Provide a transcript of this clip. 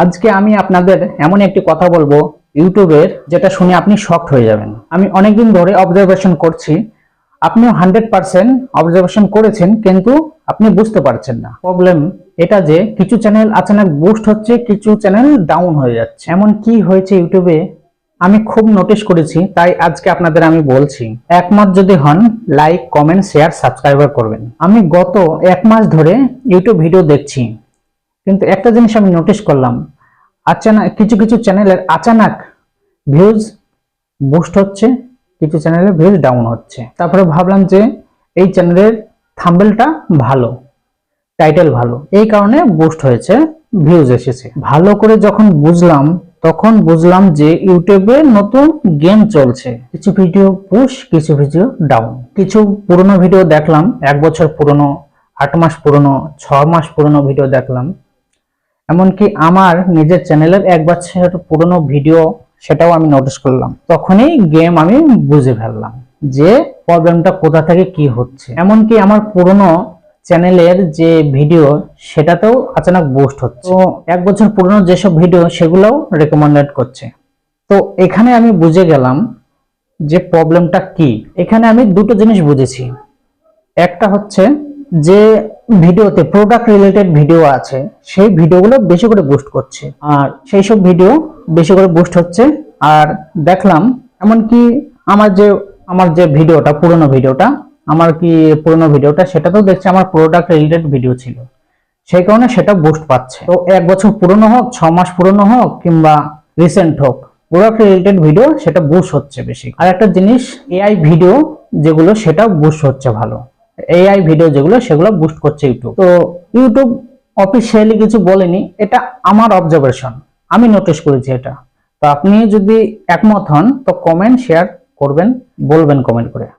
আজকে আমি আপনাদের এমন একটি কথা বলবো ইউটিউবের, যেটা শুনে আপনি শকড হয়ে যাবেন। আমি অনেকদিন ধরে অবজারভেশন করছি, আপনিও 100% অবজারভেশন করেছেন, কিন্তু আপনি বুঝতে পারছেন না। প্রবলেম এটা যে কিছু চ্যানেল আচানক বুস্ট হচ্ছে, কিছু চ্যানেল ডাউন হয়ে যাচ্ছে। এমন কি হয়েছে ইউটিউবে আমি খুব নোটিশ করেছি, তাই আজকে আপনাদের আমি বলছি। একমত যদি হন, লাইক, কমেন্ট, শেয়ার, সাবস্ক্রাইবার করবেন। আমি গত 1 মাস ধরে ইউটিউব ভিডিও দেখছি, কিন্তু একটা জিনিস আমি নোটিশ করলাম, আচানক কিছু কিছু চ্যানেলের আচানক ভিউজ বুস্ট হচ্ছে, কিছু চ্যানেলের ভিউজ ডাউন হচ্ছে। তারপরে ভাবলাম যে এই চ্যানেলের থাম্বনেলটা ভালো, টাইটেল ভালো, এই কারণে বুস্ট হয়েছে, ভিউজ এসেছে। ভালো করে যখন বুঝলাম, তখন বুঝলাম যে ইউটিউবে নতুন গেম চলছে। কিছু ভিডিও পুশ, কিছু ভিডিও ডাউন। কিছু পুরনো ভিডিও দেখলাম, 1 বছর পুরনো, 8 মাস পুরনো, 6 মাস পুরনো ভিডিও দেখলাম। এমনকি আমার নিজের চ্যানেলের 1 বছর পুরনো ভিডিও, সেটাও আমি নোটিস করলাম। তখনই গেম আমি বুঝে ফেললাম যে প্রবলেমটা কোথা থেকে কি হচ্ছে। এমনকি আমার পুরনো চ্যানেলের যে ভিডিও, সেটাতেও আচানক বুস্ট হচ্ছে। তো 1 বছর পুরনো যেসব ভিডিও, সেগুলোও রেকমেন্ডেড করছে। তো এখানে আমি বুঝে গেলাম যে প্রবলেমটা কি। এখানে আমি দুটো জিনিস বুঝেছি। একটা হচ্ছে যে ভিডিওতে প্রোডাক্ট রিলেটেড ভিডিও আছে, সেই ভিডিওগুলো বেশি করে বুস্ট করছে, আর সেই সব ভিডিও বেশি করে বুস্ট হচ্ছে। আর দেখলাম এমনকি আমার যে ভিডিওটা, পুরনো ভিডিওটা, সেটাতেও দেখছি আমার প্রোডাক্ট রিলেটেড ভিডিও ছিল, সেই কারণে সেটা বুস্ট পাচ্ছে। তো 1 বছর পুরনো হোক, 6 মাস পুরনো হোক, কিংবা রিসেন্ট হোক, প্রোডাক্ট রিলেটেড ভিডিও সেটা বুস্ট হচ্ছে বেশি। আর একটা জিনিস, এআই ভিডিও যেগুলো, সেটা বুস্ট হচ্ছে ভালো। এআই ভিডিও যেগুলো, সেগুলো বুস্ট করছে ইউটিউব। তো ইউটিউব অফিসিয়ালি কিছু বলেনি, এটা আমার অবজারভেশন, আমি নোটিস করেছি এটা। তো আপনি যদি একমত হন, তো কমেন্ট, শেয়ার করবেন, বলবেন কমেন্ট করে।